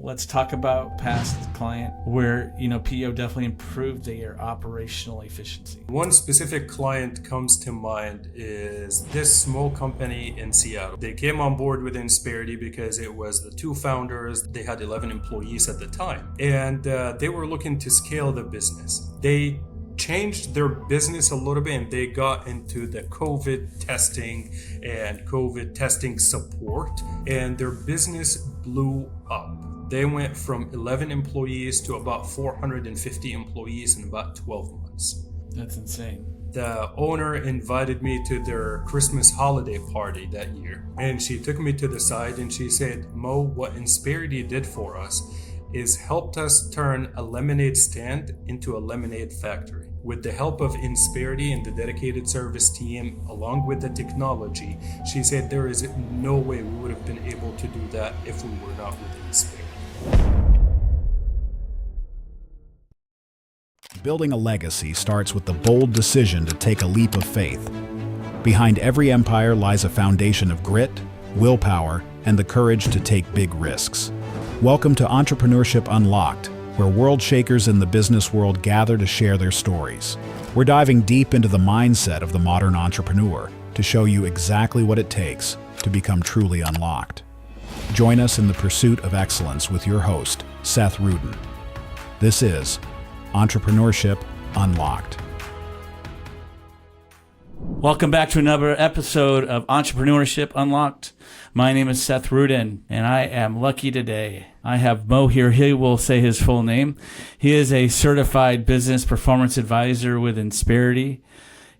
let's talk about past client where, PEO definitely improved their operational efficiency. One specific client comes to mind is this small company in Seattle. They came on board with Insperity because it was the two founders. They had 11 employees at the time, and they were looking to scale the business. They changed their business a little bit, and they got into the COVID testing and COVID testing support, and their business blew up. They went from 11 employees to about 450 employees in about 12 months. That's insane. The owner invited me to their Christmas holiday party that year, and she took me to the side and she said, "Mo, what Insperity did for us is helped us turn a lemonade stand into a lemonade factory. With the help of Insperity and the dedicated service team, along with the technology," she said, "there is no way we would have been able to do that if we were not with Insperity." Building a legacy starts with the bold decision to take a leap of faith. Behind every empire lies a foundation of grit, willpower, and the courage to take big risks. Welcome to Entrepreneurship Unlocked, where world shakers in the business world gather to share their stories. We're diving deep into the mindset of the modern entrepreneur to show you exactly what it takes to become truly unlocked. Join us in the pursuit of excellence with your host, Seth Rudin. This is Entrepreneurship Unlocked. Welcome back to another episode of Entrepreneurship Unlocked. My name is Seth Rudin, and I am lucky today. I have Mo here. He will say his full name. He is a certified business performance advisor with Insperity,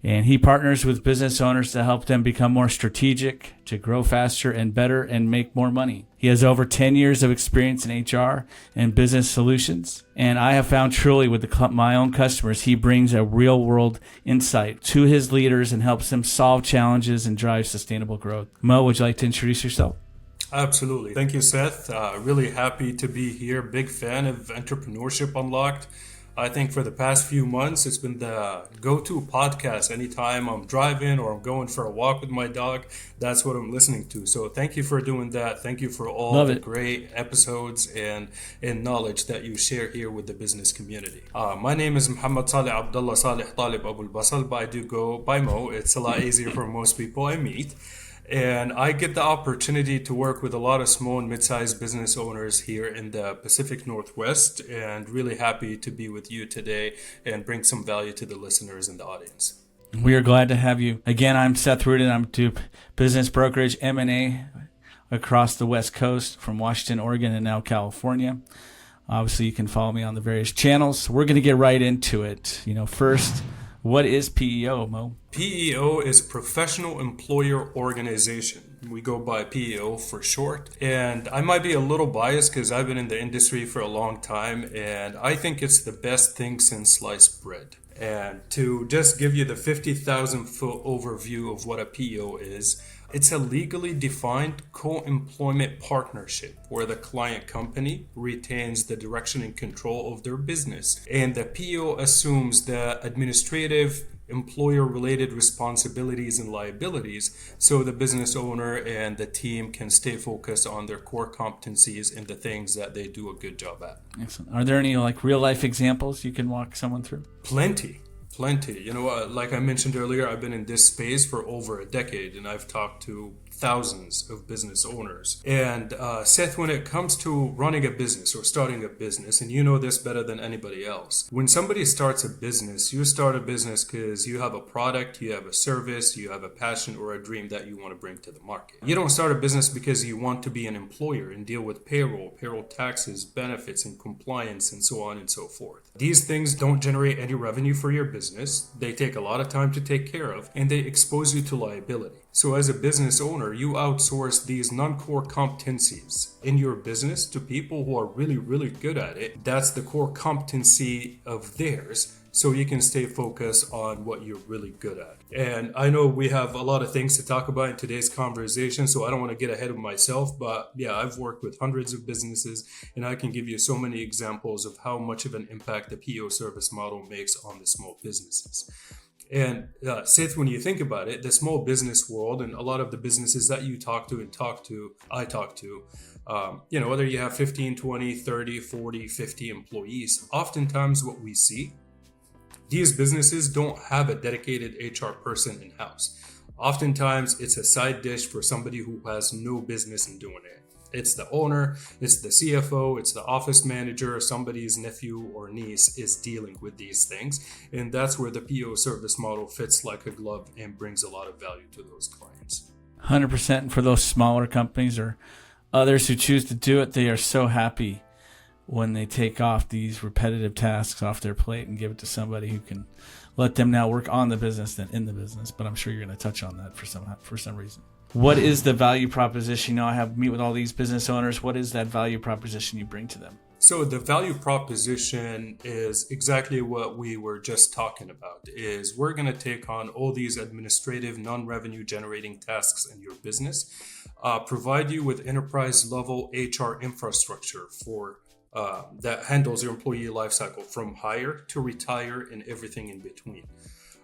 and he partners with business owners to help them become more strategic, to grow faster and better, and make more money. He has over 10 years of experience in HR and business solutions, and I have found truly with my own customers, he brings a real-world insight to his leaders and helps them solve challenges and drive sustainable growth. Mo, would you like to introduce yourself? Absolutely. Thank you, Seth. Really happy to be here. Big fan of Entrepreneurship Unlocked. I think for the past few months, it's been the go-to podcast. Anytime I'm driving or I'm going for a walk with my dog, that's what I'm listening to. So thank you for doing that. Thank you for all the great episodes and knowledge that you share here with the business community. My name is Muhammad Saleh Abdullah Saleh Talib Abul Basal, but I do go by Mo. It's a lot easier for most people I meet. And I get the opportunity to work with a lot of small and mid-sized business owners here in the Pacific Northwest, and really happy to be with you today and bring some value to the listeners and the audience. We are glad to have you. Again, I'm Seth Rudin. I'm to business brokerage M&A across the West Coast from Washington, Oregon, and now California. Obviously, you can follow me on the various channels. We're going to get right into it. First, what is PEO, Mo? PEO is Professional Employer Organization. We go by PEO for short. And I might be a little biased because I've been in the industry for a long time, and I think it's the best thing since sliced bread. And to just give you the 50,000 foot overview of what a PEO is, it's a legally defined co-employment partnership where the client company retains the direction and control of their business. And the PEO assumes the administrative, employer-related responsibilities and liabilities so the business owner and the team can stay focused on their core competencies and the things that they do a good job at. Excellent. Are there any real-life examples you can walk someone through? Plenty. Like I mentioned earlier, I've been in this space for over a decade, and I've talked to thousands of business owners. And Seth, when it comes to running a business or starting a business, and you know this better than anybody else, when somebody starts a business, you start a business because you have a product, you have a service, you have a passion or a dream that you want to bring to the market. You don't start a business because you want to be an employer and deal with payroll taxes, benefits, and compliance, and so on and so forth. These things don't generate any revenue for your business. They take a lot of time to take care of, and they expose you to liability. So as a business owner, you outsource these non-core competencies in your business to people who are really, really good at it. That's the core competency of theirs, so you can stay focused on what you're really good at. And I know we have a lot of things to talk about in today's conversation, so I don't want to get ahead of myself, but yeah, I've worked with hundreds of businesses, and I can give you so many examples of how much of an impact the PO service model makes on the small businesses. And Seth, when you think about it, the small business world and a lot of the businesses that you I talk to, Whether you have 15, 20, 30, 40, 50 employees, oftentimes what we see, these businesses don't have a dedicated HR person in-house. Oftentimes, it's a side dish for somebody who has no business in doing it. It's the owner, it's the CFO, it's the office manager, somebody's nephew or niece is dealing with these things. And that's where the PO service model fits like a glove and brings a lot of value to those clients. 100%. And for those smaller companies or others who choose to do it, they are so happy when they take off these repetitive tasks off their plate and give it to somebody who can let them now work on the business than in the business. But I'm sure you're going to touch on that for some reason. What is the value proposition? I have meet with all these business owners. What is that value proposition you bring to them? So the value proposition is exactly what we were just talking about, is we're going to take on all these administrative, non-revenue generating tasks in your business, provide you with enterprise level HR infrastructure for that handles your employee lifecycle from hire to retire and everything in between.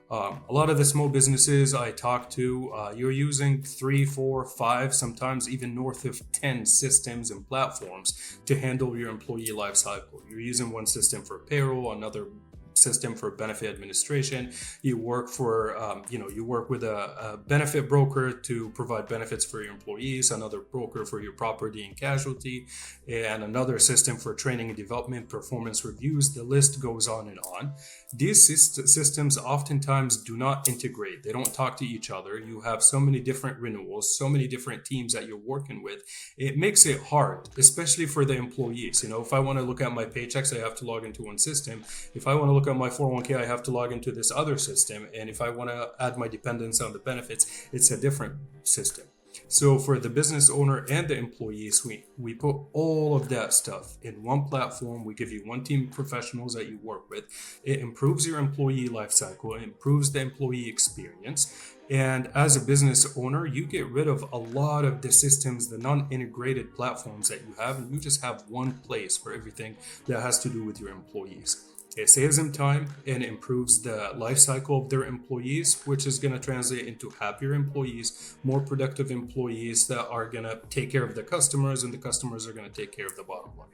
A lot of the small businesses I talk to, you're using 3, 4, 5, sometimes even north of 10 systems and platforms to handle your employee lifecycle. You're using one system for payroll, another system for benefit administration. You work for, you work with a benefit broker to provide benefits for your employees, another broker for your property and casualty, and another system for training and development, performance reviews. The list goes on and on. These systems oftentimes do not integrate. They don't talk to each other. You have so many different renewals, so many different teams that you're working with. It makes it hard, especially for the employees. If I want to look at my paychecks, I have to log into one system. If I want to look at my 401k, I have to log into this other system. And if I want to add my dependents on the benefits, it's a different system. So for the business owner and the employees, we put all of that stuff in one platform. We give you one team of professionals that you work with. It improves your employee lifecycle. It improves the employee experience. And as a business owner, you get rid of a lot of the systems, the non-integrated platforms that you have, and you just have one place for everything that has to do with your employees. It saves them time and improves the life cycle of their employees, which is going to translate into happier employees, more productive employees that are going to take care of the customers, and the customers are going to take care of the bottom line.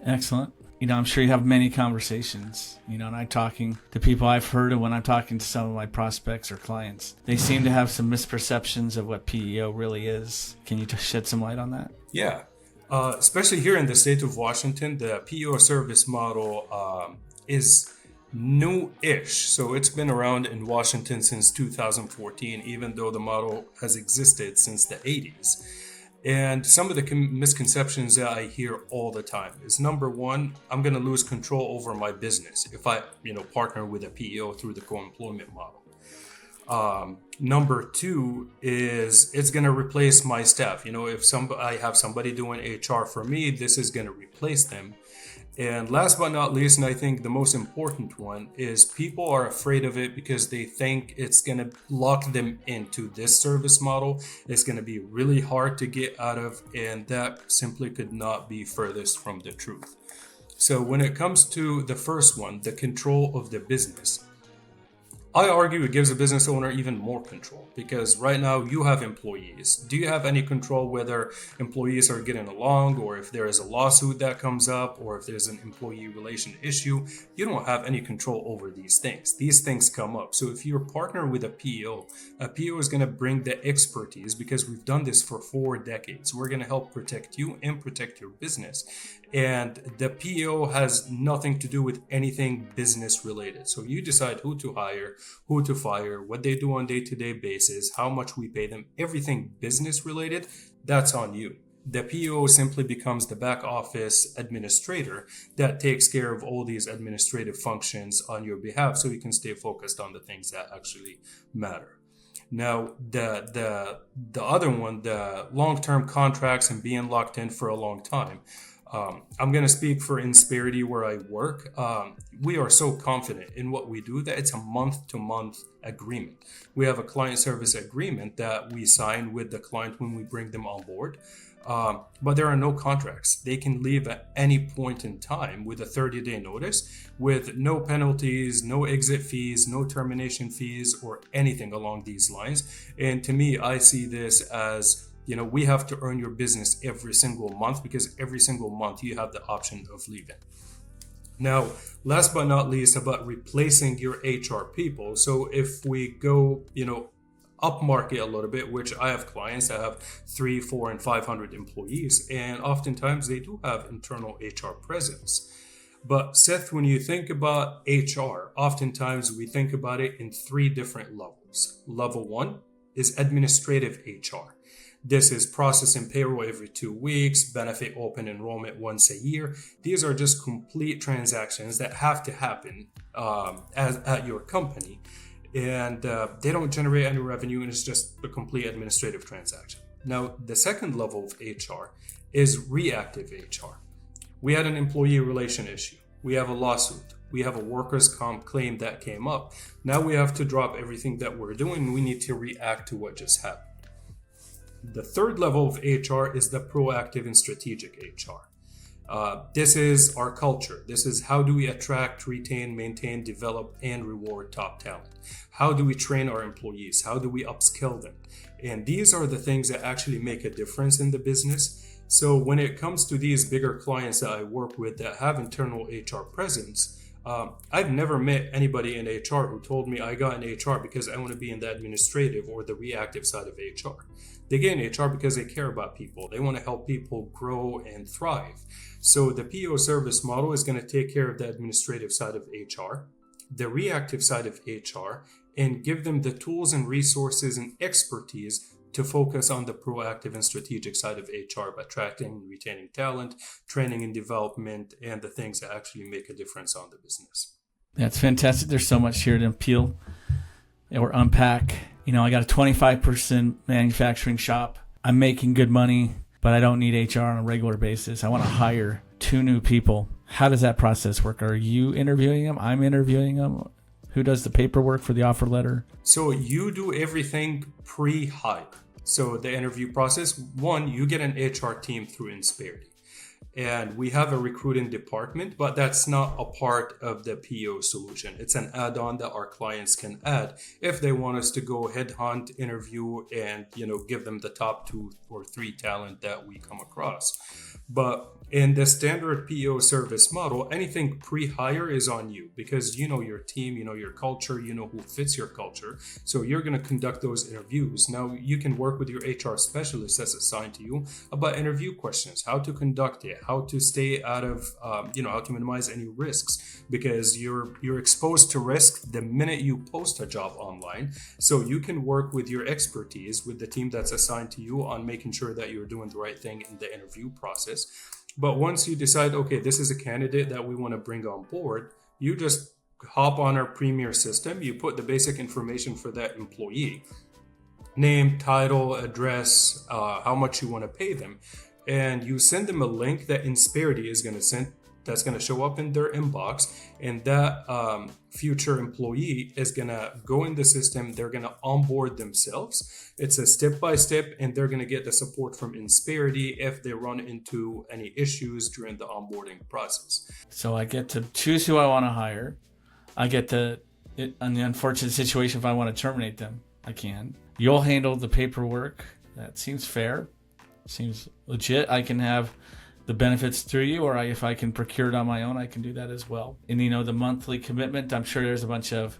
Excellent. I'm sure you have many conversations, and I'm talking to people I've heard of when I'm talking to some of my prospects or clients. They seem to have some misperceptions of what PEO really is. Can you shed some light on that? Yeah. Especially here in the state of Washington, the PEO service model is new-ish. So it's been around in Washington since 2014, even though the model has existed since the 80s. And some of the misconceptions that I hear all the time is, number one, I'm going to lose control over my business if I, partner with a PEO through the co-employment model. Number two is it's going to replace my staff. If I have somebody doing HR for me, this is going to replace them. And last but not least, and I think the most important one, is people are afraid of it because they think it's going to lock them into this service model. It's going to be really hard to get out of, and that simply could not be furthest from the truth. So when it comes to the first one, the control of the business, I argue it gives a business owner even more control, because right now you have employees. Do you have any control whether employees are getting along, or if there is a lawsuit that comes up, or if there's an employee relation issue? You don't have any control over these things. These things come up. So if you're partnering with a PEO is going to bring the expertise, because we've done this for 4 decades. We're going to help protect you and protect your business. And the PEO has nothing to do with anything business related. So you decide who to hire, who to fire, what they do on a day-to-day basis, how much we pay them, everything business related, that's on you. The PEO simply becomes the back office administrator that takes care of all these administrative functions on your behalf, so you can stay focused on the things that actually matter. Now, the other one, the long-term contracts and being locked in for a long time, I'm going to speak for Insperity where I work. We are so confident in what we do that it's a month-to-month agreement. We have a client service agreement that we sign with the client when we bring them on board. But there are no contracts. They can leave at any point in time with a 30-day notice, with no penalties, no exit fees, no termination fees, or anything along these lines. And to me, I see this as we have to earn your business every single month, because every single month you have the option of leaving. Now, last but not least, about replacing your HR people. So if we go, up market a little bit, which I have clients that have 300, 400, and 500 employees, and oftentimes they do have internal HR presence. But Seth, when you think about HR, oftentimes we think about it in 3 different levels. Level 1 is administrative HR. This is processing payroll every 2 weeks, benefit open enrollment once a year. These are just complete transactions that have to happen at your company. And they don't generate any revenue, and it's just a complete administrative transaction. Now, the second level of HR is reactive HR. We had an employee relation issue. We have a lawsuit. We have a workers' comp claim that came up. Now we have to drop everything that we're doing. We need to react to what just happened. The third level of HR is the proactive and strategic HR. This is our culture. This is how do we attract, retain, maintain, develop, and reward top talent? How do we train our employees? How do we upskill them? And these are the things that actually make a difference in the business. So when it comes to these bigger clients that I work with that have internal HR presence, I've never met anybody in HR who told me I got in HR because I want to be in the administrative or the reactive side of HR. They get in HR because they care about people. They want to help people grow and thrive. So the PO service model is going to take care of the administrative side of HR, the reactive side of HR, and give them the tools and resources and expertise to focus on the proactive and strategic side of HR, by attracting and retaining talent, training and development, and the things that actually make a difference on the business. That's fantastic. There's so much here to peel or unpack. I got a 25% manufacturing shop. I'm making good money, but I don't need HR on a regular basis. I want to hire 2 new people. How does that process work? Are you interviewing them? I'm interviewing them. Who does the paperwork for the offer letter? So you do everything pre-hire. So the interview process, 1, you get an HR team through Insperity. And we have a recruiting department, but that's not a part of the PO solution. It's an add-on that our clients can add if they want us to go headhunt, interview, and give them the top 2 or 3 talent that we come across. But in the standard PO service model, anything pre-hire is on you, because you know your team, you know your culture, you know who fits your culture. So you're going to conduct those interviews. Now you can work with your HR specialist that's assigned to you about interview questions, how to conduct it, how to stay out of, how to minimize any risks, because you're exposed to risk the minute you post a job online. So you can work with your expertise with the team that's assigned to you on making sure that you're doing the right thing in the interview process. But once you decide, okay, this is a candidate that we want to bring on board, you just hop on our Premier system. You put the basic information for that employee, name, title, address, how much you want to pay them. And you send them a link that Insperity is going to send, that's going to show up in their inbox. And that future employee is going to go in the system. They're going to onboard themselves. It's a step-by-step, and they're going to get the support from Insperity if they run into any issues during the onboarding process. So I get to choose who I want to hire. I get to, in the unfortunate situation, if I want to terminate them, I can. You'll handle the paperwork. That seems fair. Seems legit. I can have the benefits through you, or if I can procure it on my own, I can do that as well. And the monthly commitment, I'm sure there's a bunch of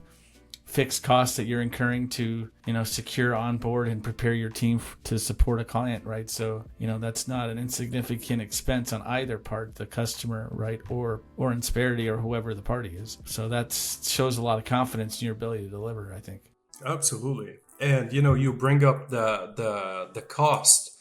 fixed costs that you're incurring to, secure on board and prepare your team to support a client, right? So, that's not an insignificant expense on either part, the customer, right? Or Insperity or whoever the party is. So that shows a lot of confidence in your ability to deliver, I think. Absolutely. And, you bring up the cost.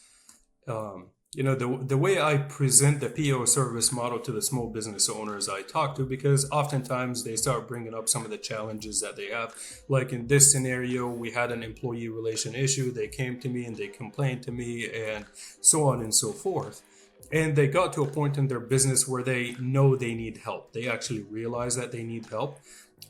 The way I present the PO service model to the small business owners I talk to, because oftentimes they start bringing up some of the challenges that they have. Like in this scenario, we had an employee relation issue. They came to me and they complained to me, and so on and so forth. And they got to a point in their business where they know they need help. They actually realize that they need help.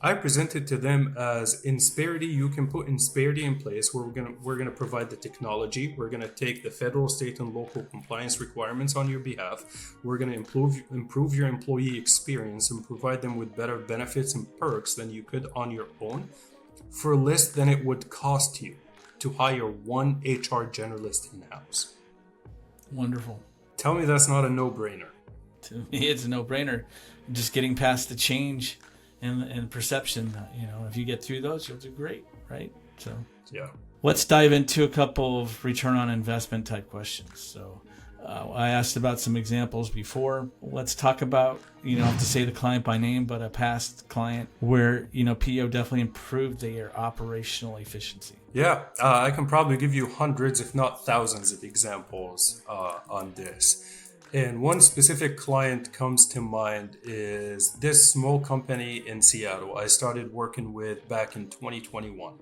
I presented to them as Insperity. You can put Insperity in place where we're gonna provide the technology. We're gonna take the federal, state, and local compliance requirements on your behalf. We're gonna improve your employee experience and provide them with better benefits and perks than you could on your own for less than it would cost you. to hire one HR generalist in-house. Wonderful. Tell me that's not a no-brainer. To me, it's a no-brainer. Just getting past the change and perception. If you get through those, you'll do great, right? So yeah. Let's dive into a couple of return on investment type questions. So I asked about some examples before. Let's talk about, you don't have to say the client by name, but a past client where, PEO definitely improved their operational efficiency. Yeah, I can probably give you hundreds, if not thousands of examples on this. And one specific client comes to mind is this small company in Seattle I started working with back in 2021.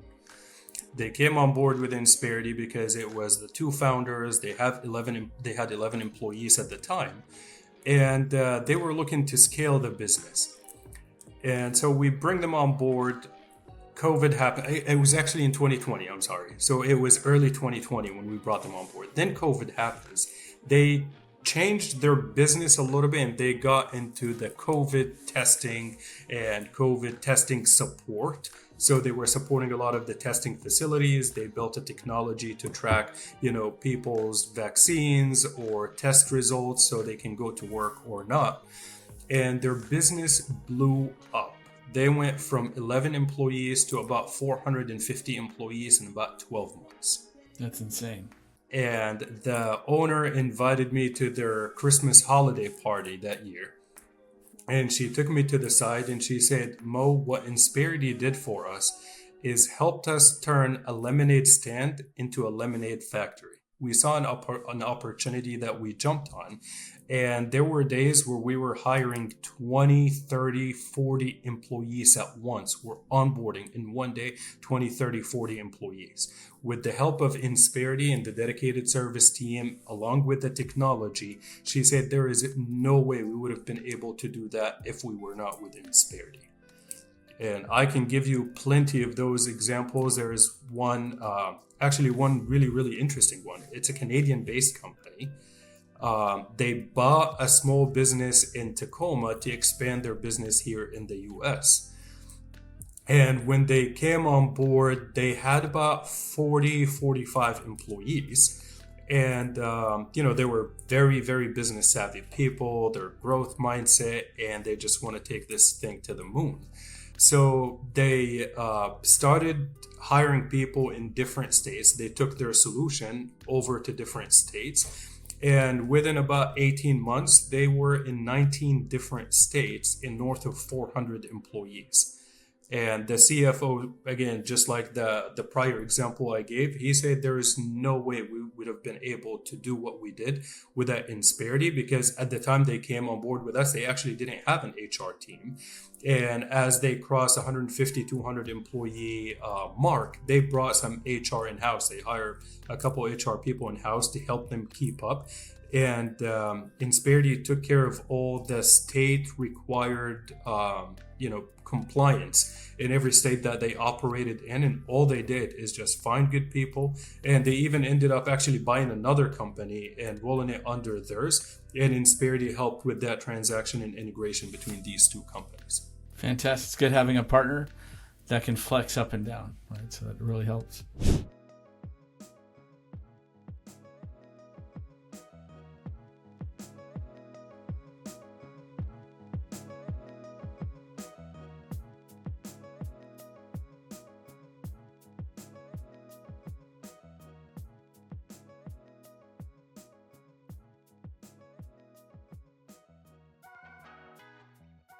They came on board with Insperity because it was the two founders. They had 11 employees at the time, and they were looking to scale the business. And so we bring them on board. COVID happened. It was actually in 2020. I'm sorry. So it was early 2020 when we brought them on board. Then COVID happens. They changed their business a little bit, and they got into the COVID testing and COVID testing support. So they were supporting a lot of the testing facilities. They built a technology to track, people's vaccines or test results so they can go to work or not. And their business blew up. They went from 11 employees to about 450 employees in about 12 months. That's insane. And the owner invited me to their Christmas holiday party that year. And she took me to the side and she said, Mo, what Insperity did for us is helped us turn a lemonade stand into a lemonade factory. We saw an opportunity that we jumped on. And there were days where we were hiring 20, 30, 40 employees at once. We're onboarding in one day, 20, 30, 40 employees. With the help of Insperity and the dedicated service team, along with the technology, she said there is no way we would have been able to do that if we were not with Insperity. And I can give you plenty of those examples. There is one really, really interesting one. It's a Canadian-based company. They bought a small business in Tacoma to expand their business here in the US. And when they came on board, they had about 40, 45 employees. And, they were very, very business savvy people, their growth mindset, and they just want to take this thing to the moon. So they started hiring people in different states. They took their solution over to different states. And within about 18 months, they were in 19 different states in north of 400 employees. And the CFO, again, just like the prior example I gave, he said there is no way we would have been able to do what we did with that Insperity, because at the time they came on board with us, they actually didn't have an HR team. And as they crossed 150, 200 employee mark, they brought some HR in-house. They hired a couple HR people in-house to help them keep up. And Insperity took care of all the state required, compliance in every state that they operated in. And all they did is just find good people. And they even ended up actually buying another company and rolling it under theirs. And Insperity helped with that transaction and integration between these two companies. Fantastic. It's good having a partner that can flex up and down, right? So that really helps.